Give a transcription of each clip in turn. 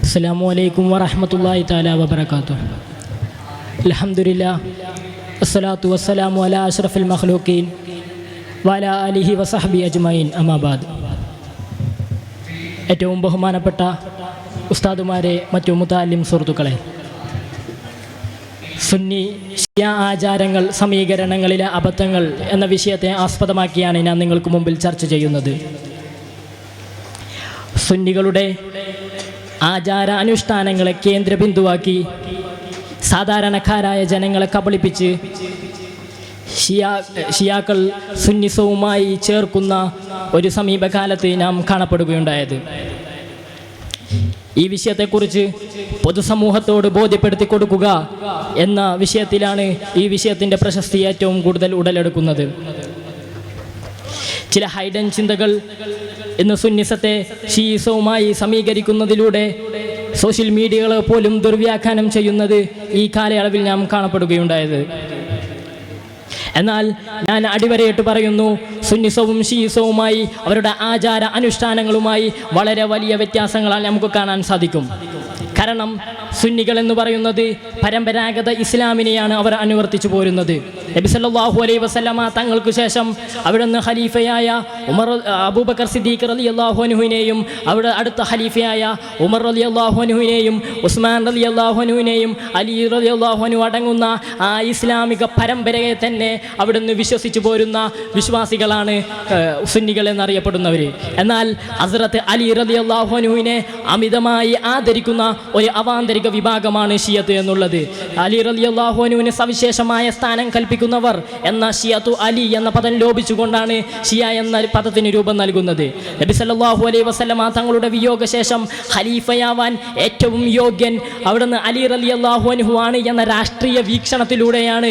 അസ്സലാമു അലൈക്കും വറഹ്മത്തുള്ളാഹി തആല വബറകാതുഹു. അൽഹംദുലില്ലാഹ് വസ്സലാത്തു വസ്സലാമു അലാ അഷ്റഫിൽ മഖ്ലൂഖീൻ വഅലാ ആലിഹി വസഹ്ബി അജ്മഈൻ അമ്മാ ബഅദ്. ഏറ്റവും ബഹുമാനപ്പെട്ട ഉസ്താദുമാരെ, മറ്റു മുതഅല്ലിം സുഹൃത്തുക്കളെ, സുന്നി ഷിയ ആചാരങ്ങൾ, സമീകരണങ്ങളിലെ അബദ്ധങ്ങൾ എന്ന വിഷയത്തെ ആസ്പദമാക്കിയാണ് ഞാൻ നിങ്ങൾക്ക് മുമ്പിൽ ചർച്ച ചെയ്യുന്നത്. സുന്നികളുടെ ആചാര അനുഷ്ഠാനങ്ങളെ കേന്ദ്രബിന്ദുവാക്കി സാധാരണക്കാരായ ജനങ്ങളെ കബളിപ്പിച്ച് ഷിയാക്കൾ സുന്നിസവുമായി ചേർക്കുന്ന ഒരു സമീപകാലത്ത് നാം കാണപ്പെടുകയുണ്ടായത്. ഈ വിഷയത്തെക്കുറിച്ച് പൊതുസമൂഹത്തോട് ബോധ്യപ്പെടുത്തി കൊടുക്കുക എന്ന വിഷയത്തിലാണ് ഈ വിഷയത്തിൻ്റെ പ്രശസ്തി ഏറ്റവും കൂടുതൽ ഉടലെടുക്കുന്നത്. ചില ഹൈഡൻ ചിന്തകൾ ഇന്ന് സുന്നിസത്തെ ഷീസവുമായി സമീകരിക്കുന്നതിലൂടെ സോഷ്യൽ മീഡിയകളെ പോലും ദുർവ്യാഖ്യാനം ചെയ്യുന്നത് ഈ കാലയളവിൽ നാം കാണപ്പെടുകയുണ്ടായത്. എന്നാൽ ഞാൻ അടിവരയിട്ട് പറയുന്നു, സുന്നിസവും ഷീസവുമായി അവരുടെ ആചാര അനുഷ്ഠാനങ്ങളുമായി വളരെ വലിയ വ്യത്യാസങ്ങളാൽ നമുക്ക് കാണാൻ സാധിക്കും. കാരണം സുന്നികൾ എന്ന് പറയുന്നത് പരമ്പരാഗത ഇസ്ലാമിനെയാണ് അവർ അനുവർത്തിച്ചു പോരുന്നത്. നബി സല്ലല്ലാഹു അലൈഹി വസല്ലമ തങ്ങൾക്ക് ശേഷം അവിടുന്ന് ഖലീഫയായ അബൂബക്കർ സിദ്ദീഖ് റളിയല്ലാഹു അൻഹുവിനെയും അവിടെ അടുത്ത ഖലീഫയായ ഉമർ റളിയല്ലാഹു അൻഹുവിനെയും ഉസ്മാൻ റളിയല്ലാഹു അൻഹുവിനെയും അലി റളിയല്ലാഹു അൻഹു അടങ്ങുന്ന ആ ഇസ്ലാമിക പരമ്പരയെ തന്നെ അവിടുന്ന് വിശ്വസിച്ചു പോരുന്ന വിശ്വാസികളാണ് സുന്നികൾ എന്നറിയപ്പെടുന്നവർ. എന്നാൽ ഹസ്രത്ത് അലി റളിയല്ലാഹു അൻഹുവിനെ അമിതമായി ആദരിക്കുന്ന ഒരു അവാന്തരിക വിഭാഗമാണ് ഷിയത്ത് എന്നുള്ളത്. അലി റളിയല്ലാഹു അൻഹുവിന് സവിശേഷമായ സ്ഥാനം കൽപ്പിക്കുന്നവർ എന്ന ഷിയത്തു അലി എന്ന പദം ലോപിച്ചുകൊണ്ടാണ് ഷിയ എന്ന പദത്തിന് രൂപം നൽകുന്നത്. നബി സല്ലല്ലാഹു അലൈഹി വസല്ലമ തങ്ങളുടെ വിയോഗശേഷം ഖലീഫയാവാൻ ഏറ്റവും യോഗ്യൻ അവിടുന്ന് അലി റളിയല്ലാഹു അൻഹു ആണ് എന്ന രാഷ്ട്രീയ വീക്ഷണത്തിലൂടെയാണ്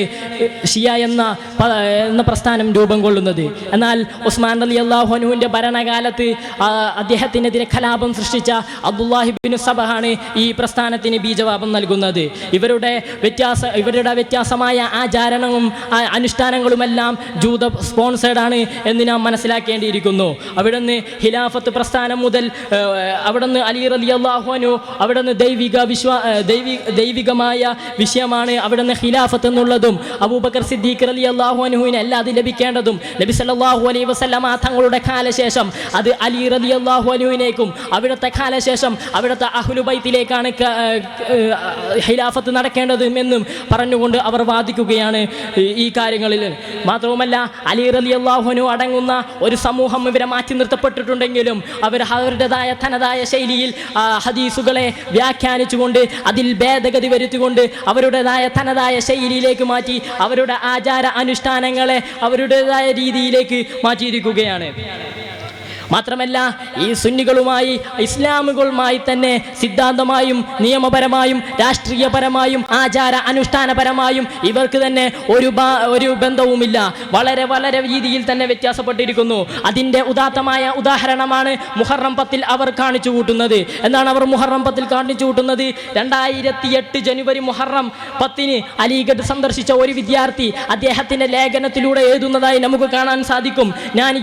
ഷിയ എന്ന പ്രസ്ഥാനം രൂപം കൊള്ളുന്നത്. എന്നാൽ ഉസ്മാൻ റളിയല്ലാഹു അൻഹുവിൻ്റെ ഭരണകാലത്ത് അദ്ദേഹത്തിനെതിരെ കലാപം സൃഷ്ടിച്ച അബ്ദുല്ലാഹി ഇബ്നു സബഹാണ് ഈ പ്രസ്ഥാനത്തിന് ബീജവാപം നൽകുന്നത്. ഇവരുടെ വ്യത്യാസമായ ആചാരണവും അനുഷ്ഠാനങ്ങളുമെല്ലാം ജൂത സ്പോൺസേഡാണ് എന്ന് നാം മനസ്സിലാക്കേണ്ടിയിരിക്കുന്നു. അവിടുന്ന് ഖിലാഫത്ത് പ്രസ്ഥാനം മുതൽ അവിടുന്ന് അലി റളിയല്ലാഹു അൻഹു അവിടുന്ന് ദൈവികമായ വിഷയമാണ് അവിടുന്ന് ഖിലാഫത്ത് എന്നുള്ളതും അബൂബക്കർ സിദ്ദീഖ് റളിയല്ലാഹു അൻഹുവിന് അല്ല അത് ലഭിക്കേണ്ടതും നബി സല്ലല്ലാഹു അലൈഹി വസല്ലമ തങ്ങളുടെ കാലശേഷം അത് അലി റളിയല്ലാഹു അൻഹുവിനേക്കും അവിടുത്തെ കാലശേഷം അവിടുത്തെ അഹ്ലു ബൈത്തിലേക്കാണ് ഖിലാഫത്ത് നടക്കേണ്ടത് എന്നും പറഞ്ഞുകൊണ്ട് അവർ വാദിക്കുകയാണ് ഈ കാര്യങ്ങളിൽ. മാത്രവുമല്ല അലി റളിയല്ലാഹു അൻഹു അടങ്ങുന്ന ഒരു സമൂഹം ഇവരെ മാറ്റി നിർത്തപ്പെട്ടിട്ടുണ്ടെങ്കിലും അവർ അവരുടേതായ തനതായ ശൈലിയിൽ ഹദീസുകളെ വ്യാഖ്യാനിച്ചുകൊണ്ട് അതിൽ ഭേദഗതി വരുത്തിക്കൊണ്ട് അവരുടേതായ തനതായ ശൈലിയിലേക്ക് മാറ്റി അവരുടെ ആചാര അനുഷ്ഠാനങ്ങളെ അവരുടേതായ രീതിയിലേക്ക് മാറ്റിയിരിക്കുകയാണ്. മാത്രമല്ല ഈ സുന്നികളുമായി ഇസ്ലാമുകളുമായി തന്നെ സിദ്ധാന്തമായും നിയമപരമായും രാഷ്ട്രീയപരമായും ആചാര അനുഷ്ഠാനപരമായും ഇവർക്ക് തന്നെ ഒരു ബന്ധവുമില്ല. വളരെ വളരെ രീതിയിൽ തന്നെ വ്യത്യാസപ്പെട്ടിരിക്കുന്നു. അതിൻ്റെ ഉദാത്തമായ ഉദാഹരണമാണ് മുഹറം 10 അവർ കാണിച്ചു കൂട്ടുന്നത്. എന്താണ് അവർ മുഹറം 10 കാണിച്ചു കൂട്ടുന്നത്? 2008 ജനുവരി മുഹറം 10 അലിഗഡ് സന്ദർശിച്ച ഒരു വിദ്യാർത്ഥി അദ്ദേഹത്തിൻ്റെ ലേഖനത്തിലൂടെ എഴുതുന്നതായി നമുക്ക് കാണാൻ സാധിക്കും. ഞാൻ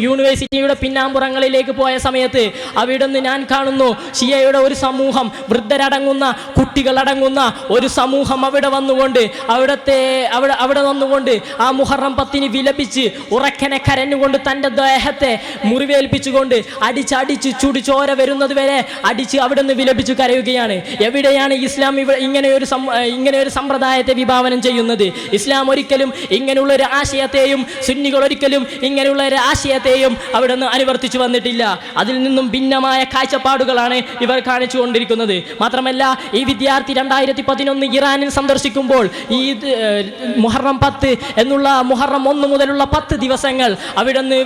യൂണിവേഴ്സിറ്റി പിന്നാമ്പുറങ്ങളിലേക്ക് പോയ സമയത്ത് അവിടുന്ന് ഞാൻ കാണുന്നു ഷിയയുടെ ഒരു സമൂഹം, വൃദ്ധരടങ്ങുന്ന കുട്ടികളടങ്ങുന്ന ഒരു സമൂഹം അവിടെ വന്നുകൊണ്ട് ആ മുഹറം 10 വിലപിച്ച് ഉറക്കനെ കരഞ്ഞുകൊണ്ട് തൻ്റെ ദേഹത്തെ മുറിവേൽപ്പിച്ചുകൊണ്ട് അടിച്ച് ചുടിച്ചോര വരുന്നത് വരെ അടിച്ച് അവിടുന്ന് വിലപിച്ചു കരയുകയാണ്. എവിടെയാണ് ഇസ്ലാം ഇങ്ങനെ ഒരു സമ്പ്രദായത്തെ വിഭാവനം ചെയ്യുന്നത്? ഇസ്ലാം ഒരിക്കലും ഇങ്ങനെയുള്ള ഒരു ആശയത്തെയും സുന്നികൾ ഒരിക്കലും ഇങ്ങനെയുള്ള ഒരു ആശയത്തെയും അവിടെ അനുവർത്തിച്ചു വന്നിട്ടില്ല. അതിൽ നിന്നും ഭിന്നമായ കാഴ്ചപ്പാടുകളാണ് ഇവർ കാണിച്ചു കൊണ്ടിരിക്കുന്നത്. മാത്രമല്ല ഈ വിദ്യാർത്ഥി 2011 ഇറാനിൽ സന്ദർശിക്കുമ്പോൾ ഈ മുഹറം 10 എന്നുള്ള മുഹറം 1 മുതലുള്ള 10 ദിവസങ്ങൾ അവിടുന്ന്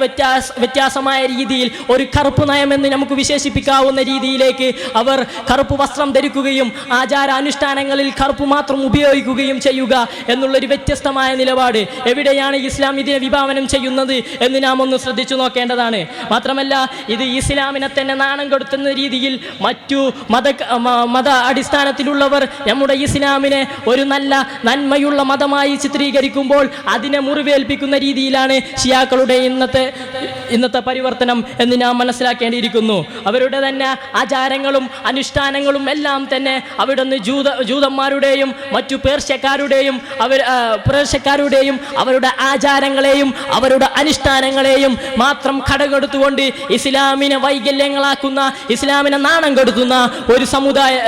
വ്യത്യാസമായ രീതിയിൽ ഒരു കറുപ്പ് നയം എന്ന് നമുക്ക് വിശേഷിപ്പിക്കാവുന്ന രീതിയിലേക്ക് അവർ കറുപ്പ് വസ്ത്രം ധരിക്കുകയും ആചാര അനുഷ്ഠാനങ്ങളിൽ കറുപ്പ് മാത്രം ഉപയോഗിക്കുകയും ചെയ്യുക എന്നുള്ളൊരു വ്യത്യസ്തമായ നിലപാട്. എവിടെയാണ് ഇസ്ലാം ഇതിനെ വിഭാവനം ചെയ്യുന്നത് എന്ന് നാം ഒന്ന് ശ്രദ്ധിച്ചു നോക്കേണ്ടതാണ്. എന്നതാണ്. മാത്രമല്ല ഇത് ഇസ്ലാമിനെ തന്നെ നാണം കെടുത്തുന്ന രീതിയിൽ മറ്റു മത അടിസ്ഥാനത്തിലുള്ളവർ നമ്മുടെ ഇസ്ലാമിനെ ഒരു നല്ല നന്മയുള്ള മതമായി ചിത്രീകരിക്കുമ്പോൾ അതിനെ മുറിവേൽപ്പിക്കുന്ന രീതിയിലാണ് ഷിയാക്കളുടെ ഇന്നത്തെ പരിവർത്തനം എന്ന് നാം മനസ്സിലാക്കേണ്ടിയിരിക്കുന്നു. അവരുടെ തന്നെ ആചാരങ്ങളും അനുഷ്ഠാനങ്ങളും എല്ലാം തന്നെ അവിടുന്ന് ജൂതന്മാരുടെയും മറ്റു പേർഷ്യക്കാരുടെയും അവരുടെ ആചാരങ്ങളെയും അവരുടെ അനുഷ്ഠാനങ്ങളെയും മാത്രം കടകെടുത്തുകൊണ്ട് ഇസ്ലാമിനെ വൈകല്യങ്ങളാക്കുന്ന, ഇസ്ലാമിനെ നാണം കെടുത്തുന്ന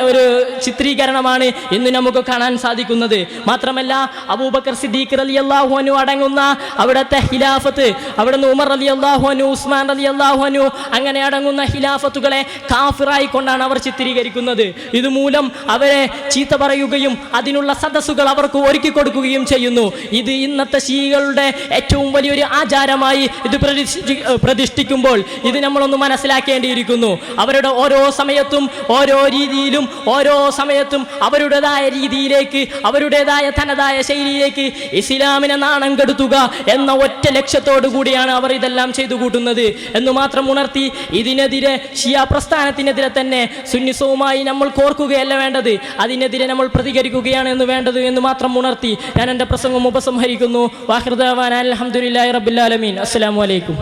ഒരു ചിത്രീകരണമാണ് ഇന്ന് നമുക്ക് കാണാൻ സാധിക്കുന്നത്. മാത്രമല്ല അബൂബക്കർ സിദ്ദീഖ് റളിയല്ലാഹു അൻഹു അടങ്ങുന്ന അവിടുത്തെ ഖിലാഫത്ത്, അവിടുന്ന് ഉമർ റളിയല്ലാഹു അൻഹു, ഉസ്മാൻ റളിയല്ലാഹു അൻഹു അങ്ങനെ അടങ്ങുന്ന ഖിലാഫത്തുകളെ കാഫിറായി കൊണ്ടാണ് അവർ ചിത്രീകരിക്കുന്നത്. ഇതുമൂലം അവരെ ചീത്ത പറയുകയും അതിനുള്ള സദസ്സുകൾ അവർക്ക് ഒരുക്കി കൊടുക്കുകയും ചെയ്യുന്നു. ഇത് ഇന്നത്തെ ശീകളുടെ ഏറ്റവും വലിയൊരു ആചാരമായി ഇത് പ്രതിഷ്ഠിക്കുമ്പോൾ ഇത് നമ്മളൊന്ന് മനസ്സിലാക്കേണ്ടിയിരിക്കുന്നു. അവരുടെ ഓരോ സമയത്തും ഓരോ രീതിയിലും ഓരോ സമയത്തും അവരുടേതായ രീതിയിലേക്ക്, അവരുടേതായ തനതായ ശൈലിയിലേക്ക് ഇസ്ലാമിനെ നാണം കെടുത്തുക എന്ന ഒറ്റ ലക്ഷ്യത്തോടു കൂടിയാണ് അവർ ഇതെല്ലാം ചെയ്തു കൂട്ടുന്നത് എന്ന് മാത്രം ഉണർത്തി ഇതിനെതിരെ ഷിയ പ്രസ്ഥാനത്തിനെതിരെ തന്നെ സുന്നിസവുമായി നമ്മൾ കോർക്കുകയല്ല വേണ്ടത്, അതിനെതിരെ നമ്മൾ പ്രതികരിക്കുകയാണ് വേണ്ടത് എന്ന് മാത്രം ഉണർത്തി ഞാൻ എൻ്റെ പ്രസംഗം ഉപസംഹരിക്കുന്നു. വാഹിർ ദഅവാന അൽഹംദുലില്ലാഹി റബ്ബിൽ ആലമീൻ. അസ്സലാമു അലൈക്കും.